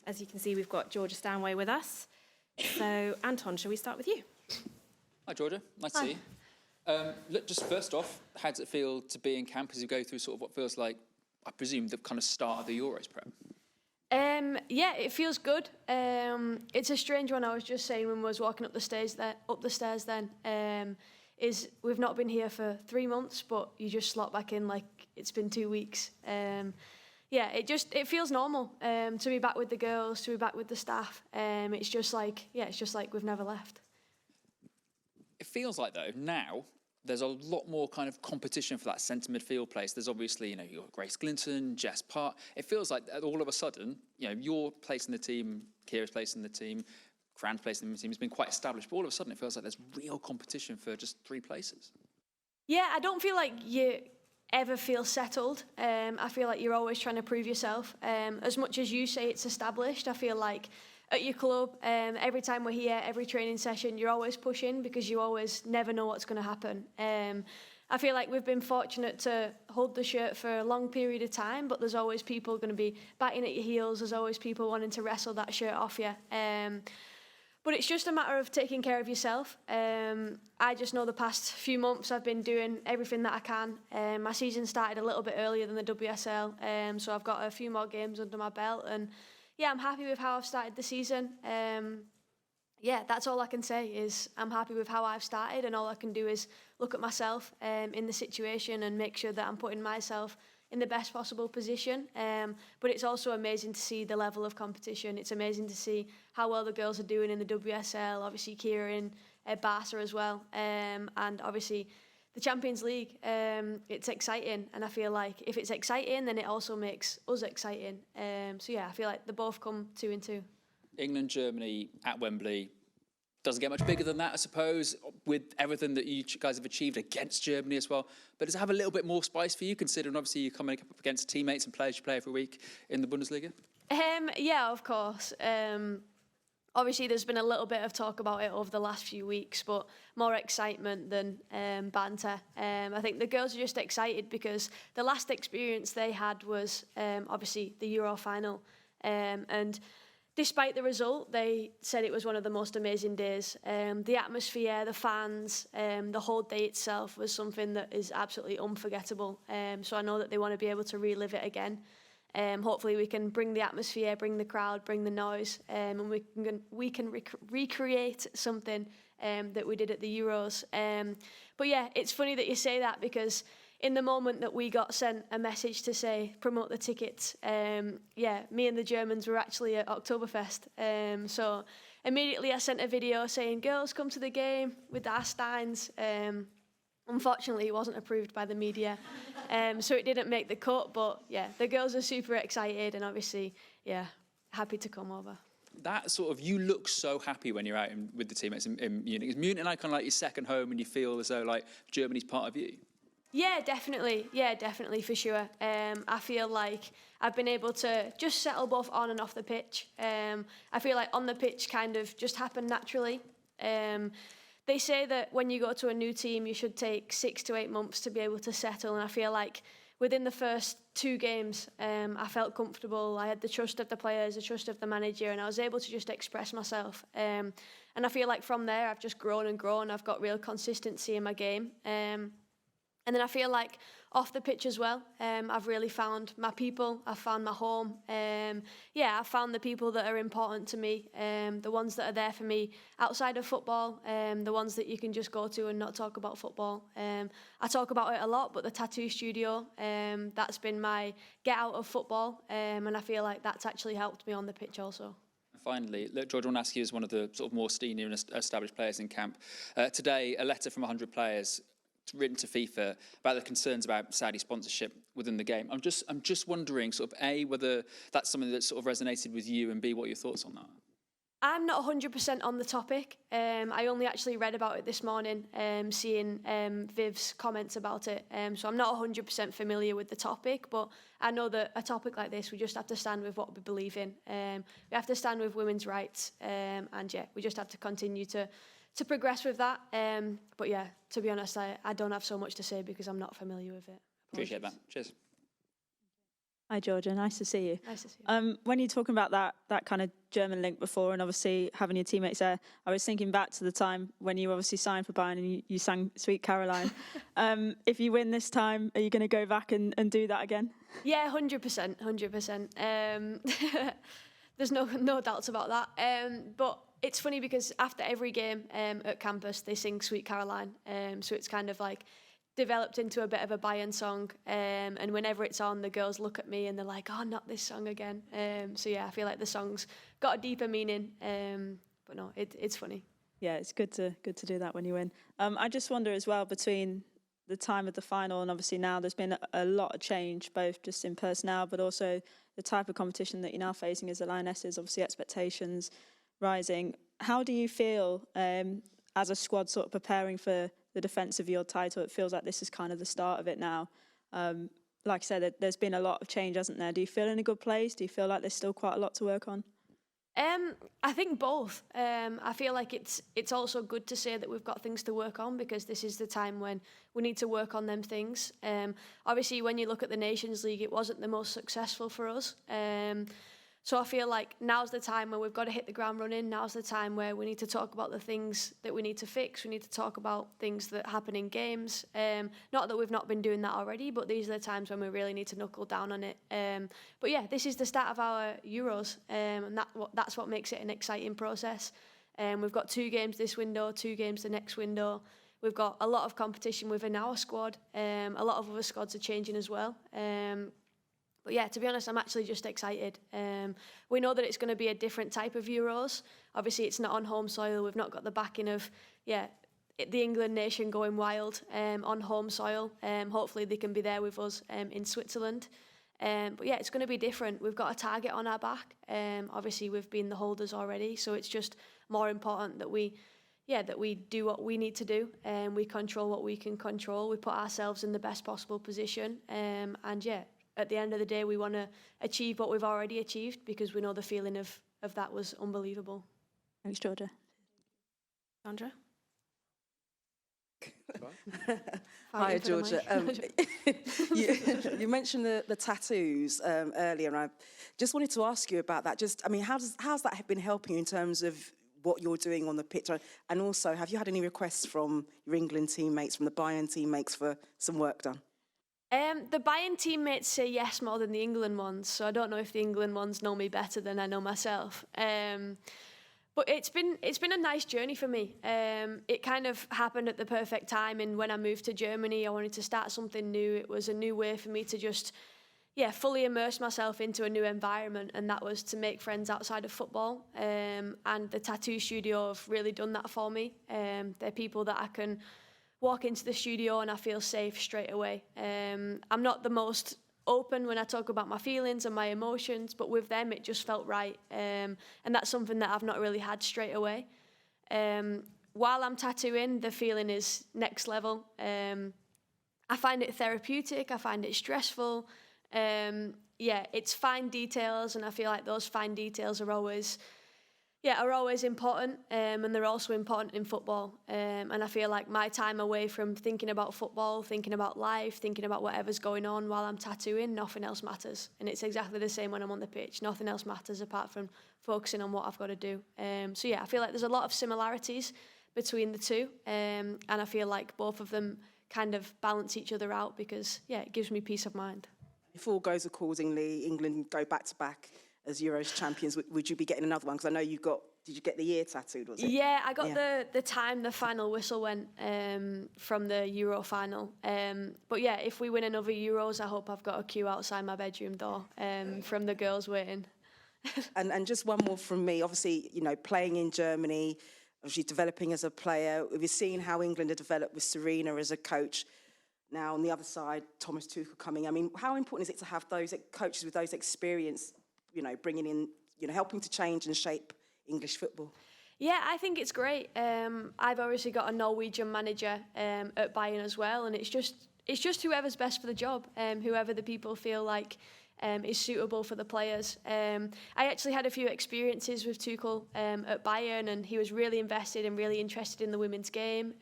As you can see, we've got Georgia Stanway with us. So, Anton, shall we start with you? Hi, Georgia. Nice to see you. Look, just first off, how does it feel to be in camp as you go through sort of what feels like, I presume, the kind of start of the Euros prep? Yeah, it feels good. It's a strange one. I was just saying when I was walking up the stairs then, is we've not been here for 3 months, but you just slot back in like it's been 2 weeks. Yeah, it feels normal to be back with the girls, to be back with the staff. It's just like we've never left. It feels like, though, now there's a lot more kind of competition for that centre midfield place. There's obviously, you've got Grace Clinton, Jess Park. It feels like all of a sudden, your place in the team, Kira's place in the team, Fran's place in the team has been quite established. But all of a sudden, it feels like there's real competition for just 3 places. Yeah, I don't feel like you ever feel settled. I feel like you're always trying to prove yourself. As much as you say it's established, I feel like at your club, every time we're here, every training session, you're always pushing because you always never know what's going to happen. I feel like we've been fortunate to hold the shirt for a long period of time, but there's always people going to be batting at your heels. There's always people wanting to wrestle that shirt off you. But it's just a matter of taking care of yourself. I just know the past few months I've been doing everything that I can. My season started a little bit earlier than the WSL, so I've got a few more games under my belt. And yeah, I'm happy with how I've started the season. Yeah, that's all I can say is I'm happy with how I've started, and all I can do is look at myself in the situation and make sure that I'm putting myself in the best possible position. But it's also amazing to see the level of competition. It's amazing to see how well the girls are doing in the WSL, obviously Kira in Barca as well, and obviously the Champions League. It's exciting, and I feel like if it's exciting, then it also makes us exciting. So yeah, I feel like they both come 2 and 2. England, Germany at Wembley. Doesn't get much bigger than that, I suppose, with everything that you guys have achieved against Germany as well. But does it have a little bit more spice for you, considering obviously you're coming up against teammates and players you play every week in the Bundesliga? Yeah, of course. Obviously, there's been a little bit of talk about it over the last few weeks, but more excitement than banter. I think the girls are just excited because the last experience they had was obviously the Euro final. And despite the result, they said it was one of the most amazing days. The atmosphere, the fans, the whole day itself was something that is absolutely unforgettable. So I know that they want to be able to relive it again. Hopefully we can bring the atmosphere, bring the crowd, bring the noise, and we can recreate something that we did at the Euros. But yeah, it's funny that you say that because in the moment that we got sent a message to say promote the tickets, yeah, me and the Germans were actually at Oktoberfest. So immediately I sent a video saying, girls, come to the game with our steins. Unfortunately, it wasn't approved by the media, so it didn't make the cut. But yeah, the girls are super excited and obviously, yeah, happy to come over. That sort of, you look so happy when you're out with the teammates in Munich. Is Munich like kind of like your second home and you feel as though like Germany's part of you? Yeah, definitely for sure. I feel like I've been able to just settle both on and off the pitch. I feel like on the pitch kind of just happened naturally. They say that when you go to a new team, you should take 6 to 8 months to be able to settle. And I feel like within the first 2 games, I felt comfortable. I had the trust of the players, the trust of the manager, and I was able to just express myself. And I feel like from there, I've just grown and grown. I've got real consistency in my game. And then I feel like off the pitch as well, I've really found my people, I've found my home. Yeah, I've found the people that are important to me, the ones that are there for me outside of football, the ones that you can just go to and not talk about football. I talk about it a lot, but the tattoo studio, that's been my get out of football, and I feel like that's actually helped me on the pitch also. Finally, look, George, I want to ask you as one of the sort of more senior and established players in camp. Today, a letter from 100 players written to FIFA about the concerns about Saudi sponsorship within the game. I'm just wondering, sort of, A, whether that's something that sort of resonated with you, and B, what are your thoughts on that? I'm not 100% on the topic. I only actually read about it this morning, seeing Viv's comments about it. So I'm not 100% familiar with the topic, but I know that a topic like this, we just have to stand with what we believe in. We have to stand with women's rights, and yeah, we just have to continue to progress with that. But yeah, to be honest, I don't have so much to say because I'm not familiar with it. Appreciate that. Cheers. Hi, Georgia. Nice to see you. Nice to see you. When you're talking about that kind of German link before, and obviously having your teammates there, I was thinking back to the time when you obviously signed for Bayern and you sang Sweet Caroline. If you win this time, are you going to go back and do that again? Yeah, 100%, 100%. There's no doubts about that. But it's funny because after every game at campus, they sing Sweet Caroline. So it's kind of like developed into a bit of a Bayern song. And whenever it's on, the girls look at me and they're like, oh, not this song again. So yeah, I feel like the song's got a deeper meaning. But no, it's funny. Yeah, it's good to do that when you win. I just wonder as well, between the time of the final and obviously now, there's been a lot of change, both just in personnel, but also the type of competition that you're now facing as the Lionesses, obviously expectations rising. How do you feel as a squad sort of preparing for the defence of your title? It feels like this is kind of the start of it now. Like I said, there's been a lot of change, hasn't there? Do you feel in a good place? Do you feel like there's still quite a lot to work on? I think both. I feel like it's also good to say that we've got things to work on, because this is the time when we need to work on them things. Obviously, when you look at the Nations League, it wasn't the most successful for us. So I feel like now's the time where we've got to hit the ground running. Now's the time where we need to talk about the things that we need to fix. We need to talk about things that happen in games. Not that we've not been doing that already, but these are the times when we really need to knuckle down on it. But yeah, this is the start of our Euros, and that's what makes it an exciting process. We've got 2 games this window, 2 games the next window. We've got a lot of competition within our squad. A lot of other squads are changing as well. But yeah, to be honest, I'm actually just excited. We know that it's going to be a different type of Euros. Obviously, it's not on home soil. We've not got the backing of, the England nation going wild on home soil. Hopefully, they can be there with us in Switzerland. But yeah, it's going to be different. We've got a target on our back. Obviously, we've been the holders already, so it's just more important that we do what we need to do, and we control what we can control. We put ourselves in the best possible position, at the end of the day, we want to achieve what we've already achieved, because we know the feeling of that was unbelievable. Thanks, Georgia. Sandra? Hi, Georgia. You mentioned the tattoos earlier, and I just wanted to ask you about that. How's that been helping you in terms of what you're doing on the pitch? And also, have you had any requests from your England teammates, from the Bayern teammates, for some work done? The Bayern teammates say yes more than the England ones, so I don't know if the England ones know me better than I know myself. But it's been a nice journey for me. It kind of happened at the perfect time, and when I moved to Germany, I wanted to start something new. It was a new way for me to just, fully immerse myself into a new environment, and that was to make friends outside of football. And the tattoo studio have really done that for me. They're people that I can walk into the studio and I feel safe straight away. I'm not the most open when I talk about my feelings and my emotions, but with them it just felt right. And that's something that I've not really had straight away. While I'm tattooing, the feeling is next level. I find it therapeutic, I find it stressful. It's fine details, and I feel like those fine details are always important, and they're also important in football. And I feel like my time away from thinking about football, thinking about life, thinking about whatever's going on while I'm tattooing, nothing else matters. And it's exactly the same when I'm on the pitch. Nothing else matters apart from focusing on what I've got to do. I feel like there's a lot of similarities between the two, and I feel like both of them kind of balance each other out, because, it gives me peace of mind. If all goes accordingly, England go back-to-back as Euros champions, would you be getting another one? Because I know did you get the ear tattooed, was it? Yeah, I got the time the final whistle went from the Euro final. But yeah, if we win another Euros, I hope I've got a queue outside my bedroom door from the girls waiting. And just one more from me. Obviously, playing in Germany, obviously developing as a player. We've seen how England have developed with Serena as a coach. Now, on the other side, Tomas Tuchel coming. I mean, how important is it to have those coaches with those experience, bringing in, helping to change and shape English football? Yeah, I think it's great. I've obviously got a Norwegian manager at Bayern as well, and it's just whoever's best for the job, whoever the people feel like is suitable for the players. I actually had a few experiences with Tuchel at Bayern, and he was really invested and really interested in the women's game.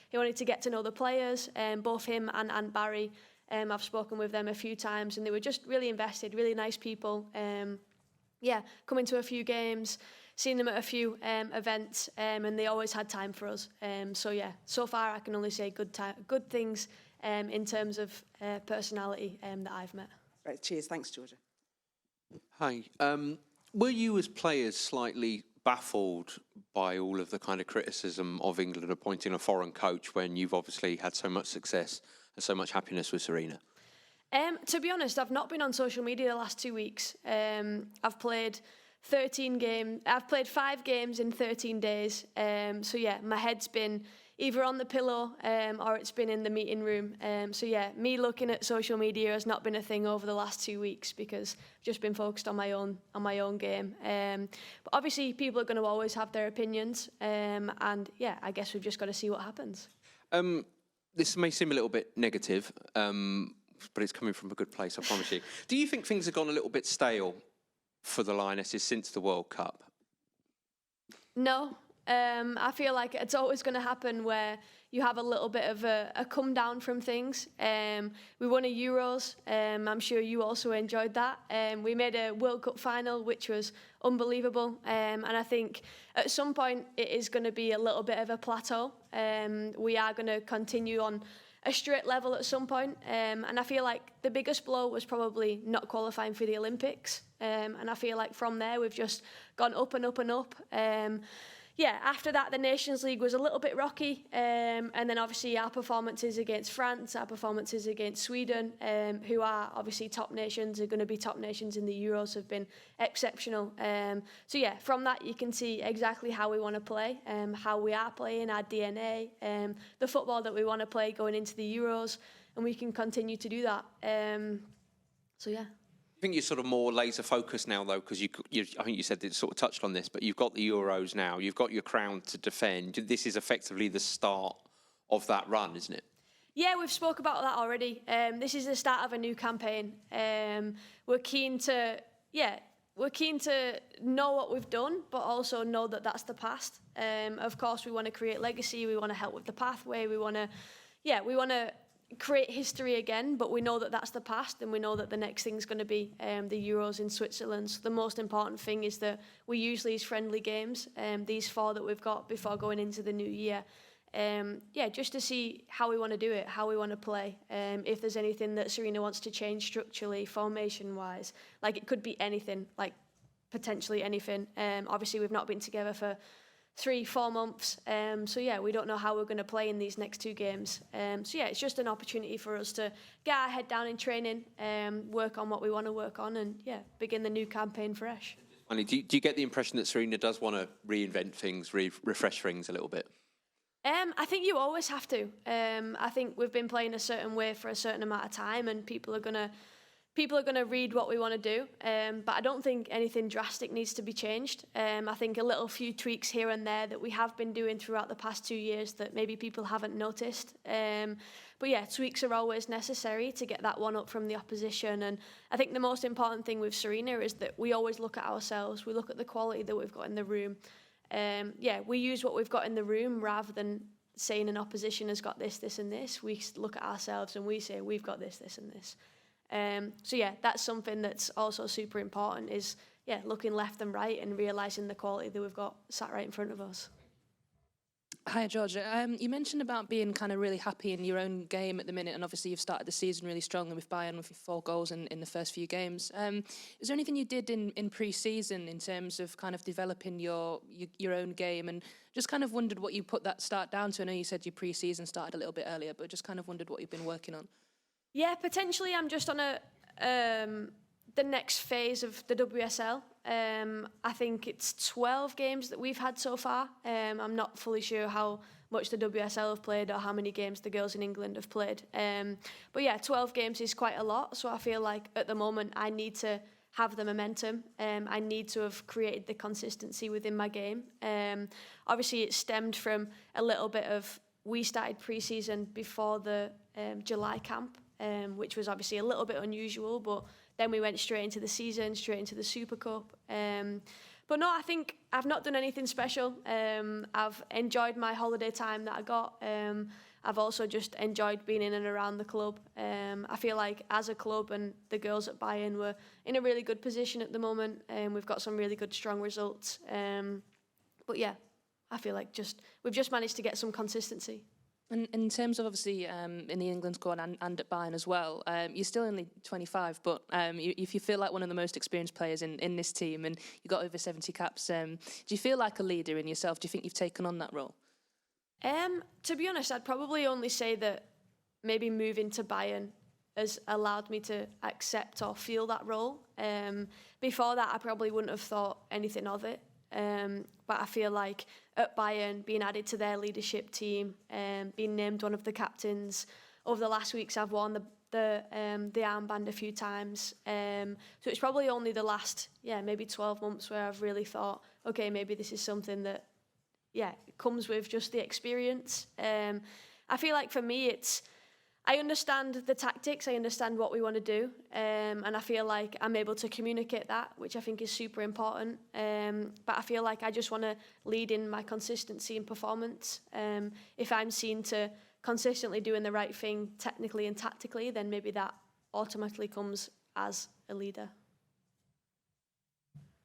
He wanted to get to know the players, both him and Barry. I've spoken with them a few times, and they were just really invested, really nice people. Coming to a few games, seen them at a few events, and they always had time for us. So far I can only say good things in terms of personality that I've met. Right, cheers. Thanks, Georgia. Hi. Were you as players slightly baffled by all of the kind of criticism of England appointing a foreign coach when you've obviously had so much success and so much happiness with Serena? To be honest, I've not been on social media the last 2 weeks. I've played 13 games. I've played 5 games in 13 days. My head's been either on the pillow or it's been in the meeting room. Me looking at social media has not been a thing over the last 2 weeks because I've just been focused on my own game. But obviously, people are going to always have their opinions, I guess we've just got to see what happens. This may seem a little bit negative, but it's coming from a good place, I promise you. Do you think things have gone a little bit stale for the Lionesses since the World Cup? No. I feel like it's always going to happen where you have a little bit of a come down from things. We won a Euros. I'm sure you also enjoyed that. We made a World Cup final, which was unbelievable. And I think at some point it is going to be a little bit of a plateau. We are going to continue on a straight level at some point. And I feel like the biggest blow was probably not qualifying for the Olympics. And I feel like from there we've just gone up and up and up. After that, the Nations League was a little bit rocky. And then obviously our performances against France, our performances against Sweden, who are obviously top nations, are going to be top nations in the Euros, have been exceptional. From that you can see exactly how we want to play, how we are playing, our DNA, the football that we want to play going into the Euros, and we can continue to do that. I think you're sort of more laser focused now, though, because I think you said it sort of touched on this, but you've got the Euros now, you've got your crown to defend. This is effectively the start of that run, isn't it? Yeah, we've spoke about that already. This is the start of a new campaign. We're keen to know what we've done, but also know that that's the past. Of course, we want to create legacy. We want to help with the pathway. We want to create history again, but we know that that's the past, and we know that the next thing's going to be the Euros in Switzerland. So the most important thing is that we use these friendly games, these 4 that we've got before going into the new year. Just to see how we want to do it, how we want to play. If there's anything that Serena wants to change structurally, formation-wise, like it could be anything, like potentially anything. Obviously, we've not been together for 3-4 months. We don't know how we're going to play in these next 2 games. It's just an opportunity for us to get our head down in training, work on what we want to work on, and begin the new campaign fresh. Do you get the impression that Serena does want to reinvent things, refresh things a little bit? I think you always have to. I think we've been playing a certain way for a certain amount of time, and people are going to read what we want to do, but I don't think anything drastic needs to be changed. I think a few tweaks here and there that we have been doing throughout the past 2 years that maybe people haven't noticed. Tweaks are always necessary to get that one up from the opposition. And I think the most important thing with Serena is that we always look at ourselves. We look at the quality that we've got in the room. We use what we've got in the room rather than saying an opposition has got this, this and this. We look at ourselves and we say we've got this, this and this. That's something that's also super important is, looking left and right and realising the quality that we've got sat right in front of us. Hi, Georgia. You mentioned about being kind of really happy in your own game at the minute, and obviously you've started the season really strongly with Bayern with 4 goals in the first few games. Is there anything you did in pre-season in terms of kind of developing your own game, and just kind of wondered what you put that start down to? I know you said your pre-season started a little bit earlier, but just kind of wondered what you've been working on. Yeah, potentially I'm just on the next phase of the WSL. I think it's 12 games that we've had so far. I'm not fully sure how much the WSL have played or how many games the girls in England have played. 12 games is quite a lot. So I feel like at the moment I need to have the momentum. I need to have created the consistency within my game. Obviously, it stemmed from a little bit of, we started pre-season before the July camp, which was obviously a little bit unusual, but then we went straight into the season, straight into the Super Cup. But no, I think I've not done anything special. I've enjoyed my holiday time that I got. I've also just enjoyed being in and around the club. I feel like as a club and the girls at Bayern, we're in a really good position at the moment, and we've got some really good, strong results. But yeah, I feel like we've just managed to get some consistency. And in terms of obviously in the England squad and at Bayern as well, you're still only 25, but if you feel like one of the most experienced players in this team and you got over 70 caps, do you feel like a leader in yourself? Do you think you've taken on that role? To be honest, I'd probably only say that maybe moving to Bayern has allowed me to accept or feel that role. Before that, I probably wouldn't have thought anything of it. But I feel like at Bayern, being added to their leadership team, being named one of the captains, over the last weeks I've worn the armband a few times. So it's probably only the last, maybe 12 months where I've really thought, okay, maybe this is something that, comes with just the experience. I feel like for me, I understand the tactics, I understand what we want to do, and I feel like I'm able to communicate that, which I think is super important. But I feel like I just want to lead in my consistency and performance. If I'm seen to consistently doing the right thing technically and tactically, then maybe that automatically comes as a leader.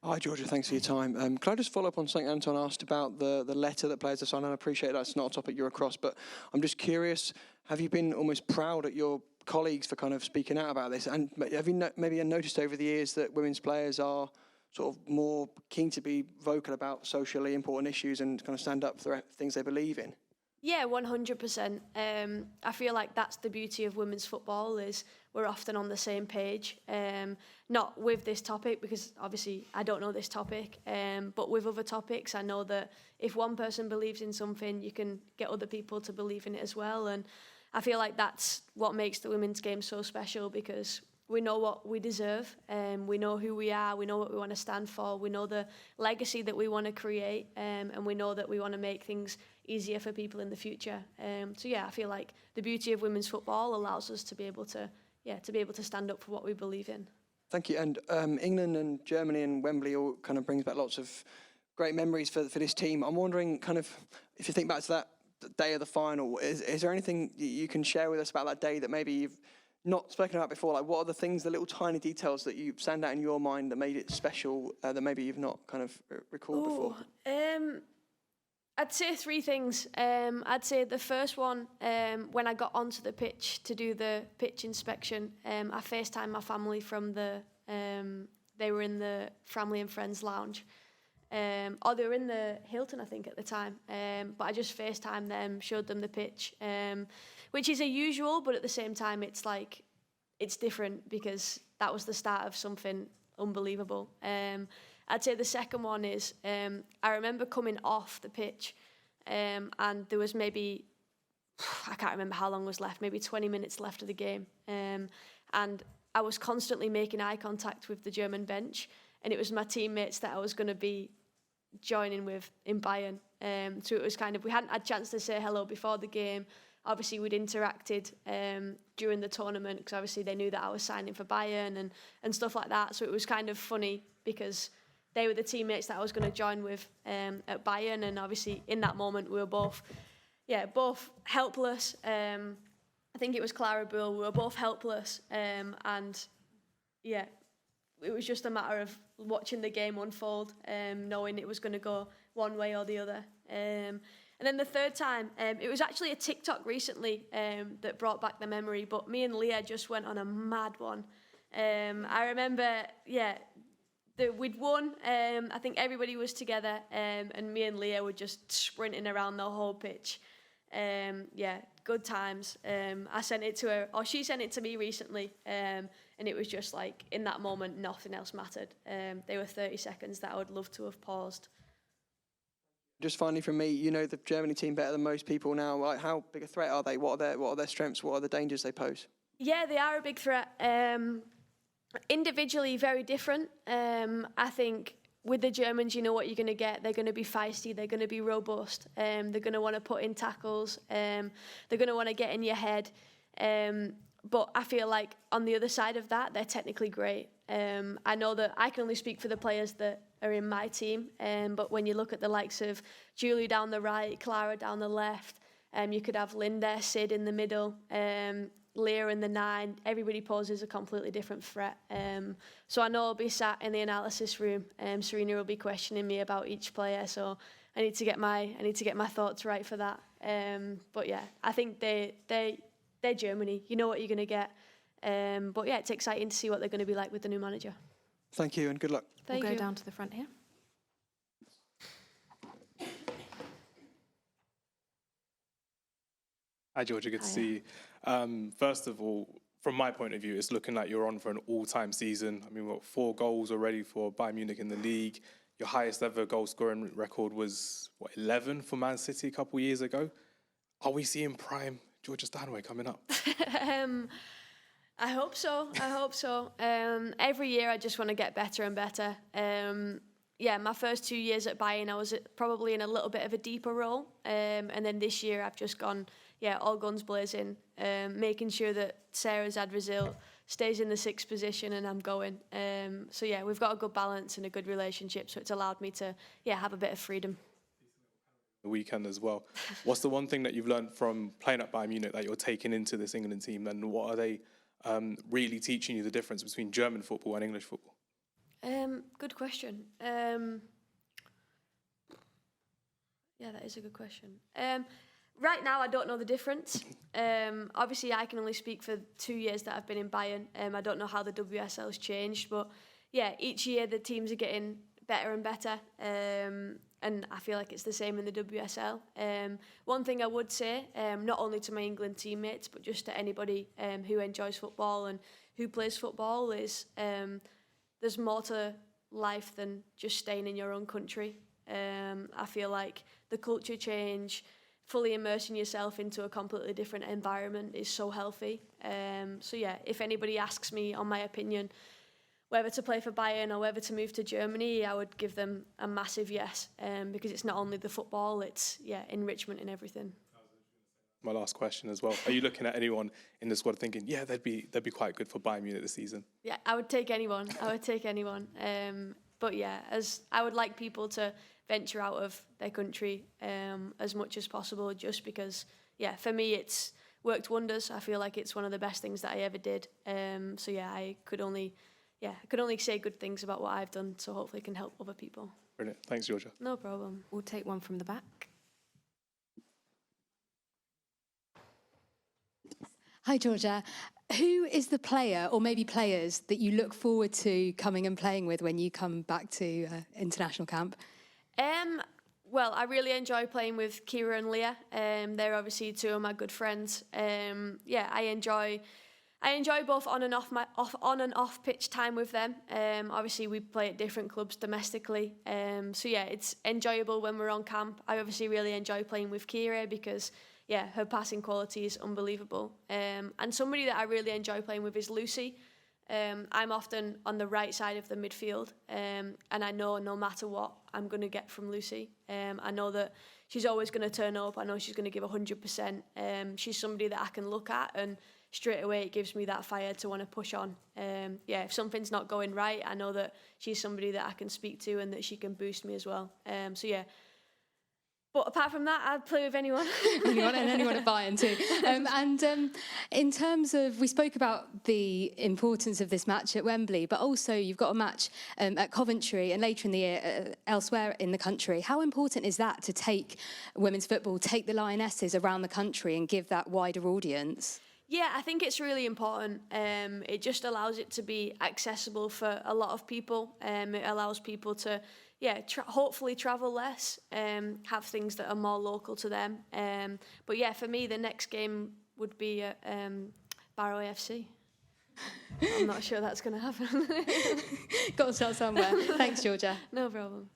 Hi, Georgia. Thanks for your time. Can I just follow up on something Anton asked about the letter that players have signed? And I appreciate that's not a topic you're across, but I'm just curious, have you been almost proud at your colleagues for kind of speaking out about this? And have you maybe noticed over the years that women's players are sort of more keen to be vocal about socially important issues and kind of stand up for things they believe in? Yeah, 100%. I feel like that's the beauty of women's football, is we're often on the same page. Not with this topic, because obviously I don't know this topic, but with other topics, I know that if one person believes in something, you can get other people to believe in it as well. And I feel like that's what makes the women's game so special, because we know what we deserve, we know who we are, we know what we want to stand for, we know the legacy that we want to create, and we know that we want to make things easier for people in the future. So yeah, I feel like the beauty of women's football allows us to be able to stand up for what we believe in. Thank you. And England and Germany and Wembley all kind of brings back lots of great memories for this team. I'm wondering, kind of, if you think back to that day of the final, is there anything you can share with us about that day that maybe you've not spoken about before? Like, what are the things, the little tiny details that you stand out in your mind that made it special, that maybe you've not kind of recalled before? I'd say three things. I'd say the first one, when I got onto the pitch to do the pitch inspection, I FaceTimed my family from they were in the family and friends lounge. Or they were in the Hilton, I think, at the time. But I just FaceTimed them, showed them the pitch, which is unusual, but at the same time, it's different, because that was the start of something unbelievable. I'd say the second one is, I remember coming off the pitch, and there was maybe, I can't remember how long was left, maybe 20 minutes left of the game. And I was constantly making eye contact with the German bench, and it was my teammates that I was going to be joining with in Bayern. So it was kind of, we hadn't had a chance to say hello before the game. Obviously, we'd interacted during the tournament, because obviously they knew that I was signing for Bayern and stuff like that. So it was kind of funny, because they were the teammates that I was going to join with at Bayern, and obviously in that moment we were both helpless. I think it was Clara Bull. We were both helpless, and yeah, it was just a matter of watching the game unfold, knowing it was going to go one way or the other. And then the third time, it was actually a TikTok recently that brought back the memory, but me and Leah just went on a mad one. I remember, we'd won. I think everybody was together, and me and Leah were just sprinting around the whole pitch. Good times. I sent it to her, or she sent it to me recently, and it was just like, in that moment, nothing else mattered. They were 30 seconds that I would love to have paused. Just finally from me, you know the Germany team better than most people now. Like, how big a threat are they? What are their strengths? What are the dangers they pose? Yeah, they are a big threat. Individually, very different. I think with the Germans, you know what you're going to get. They're going to be feisty. They're going to be robust. They're going to want to put in tackles. They're going to want to get in your head. But I feel like on the other side of that, they're technically great. I know that I can only speak for the players that are in my team. But when you look at the likes of Julie down the right, Clara down the left, You could have Linda, Sid in the middle, Leah in the 9. Everybody poses a completely different threat. So I know I'll be sat in the analysis room. Serena will be questioning me about each player. So I need to get my thoughts right for that. But yeah, I think they're Germany. You know what you're going to get. But yeah, it's exciting to see what they're going to be like with the new manager. Thank you and good luck. We'll go down to the front here. Hi, Georgia. Good to see you. First of all, from my point of view, it's looking like you're on for an all-time season. I mean, what, 4 goals already for Bayern Munich in the league. Your highest ever goal-scoring record was, 11 for Man City a couple of years ago. Are we seeing prime Georgia Stanway coming up? I hope so. Every year I just want to get better and better. My first 2 years at Bayern, I was probably in a little bit of a deeper role. And then this year I've just gone, all guns blazing, making sure that Sarah Zadrazil stays in the 6th position and I'm going. We've got a good balance and a good relationship, so it's allowed me to, have a bit of freedom. The weekend as well. What's the one thing that you've learned from playing at Bayern Munich that you're taking into this England team, and what are they really teaching you the difference between German football and English football? Good question. That is a good question. Right now, I don't know the difference. Obviously, I can only speak for 2 years that I've been in Bayern. I don't know how the WSL's changed, but each year the teams are getting better and better. And I feel like it's the same in the WSL. One thing I would say, not only to my England teammates, but just to anybody who enjoys football and who plays football, is there's more to life than just staying in your own country. I feel like the culture change, fully immersing yourself into a completely different environment is so healthy. If anybody asks me on my opinion, whether to play for Bayern or whether to move to Germany, I would give them a massive yes, because it's not only the football, it's enrichment and everything. My last question as well. Are you looking at anyone in the squad thinking, they'd be quite good for Bayern Munich this season? Yeah, I would take anyone. As I would like people to venture out of their country as much as possible, just because, for me it's worked wonders. I feel like it's one of the best things that I ever did. I could only say good things about what I've done, so hopefully it can help other people. Brilliant. Thanks, Georgia. No problem. We'll take one from the back. Hi, Georgia. Who is the player, or maybe players, that you look forward to coming and playing with when you come back to international camp? I really enjoy playing with Kira and Leah. They're obviously 2 of my good friends. I enjoy both on and off pitch time with them. Obviously, we play at different clubs domestically. It's enjoyable when we're on camp. I obviously really enjoy playing with Kira because, her passing quality is unbelievable. And somebody that I really enjoy playing with is Lucy. I'm often on the right side of the midfield, and I know no matter what, I'm going to get from Lucy. I know that she's always going to turn up. I know she's going to give 100%. She's somebody that I can look at, and straight away it gives me that fire to want to push on. If something's not going right, I know that she's somebody that I can speak to and that she can boost me as well. But apart from that, I'd play with anyone. Anyone at Bayern too. In terms of, we spoke about the importance of this match at Wembley, but also you've got a match at Coventry and later in the year elsewhere in the country. How important is that to take women's football, take the Lionesses around the country and give that wider audience? Yeah, I think it's really important. It just allows it to be accessible for a lot of people. It allows people to, hopefully travel less, have things that are more local to them. For me, the next game would be at Barrow AFC. I'm not sure that's going to happen. Got to start somewhere. Thanks, Georgia. No problem.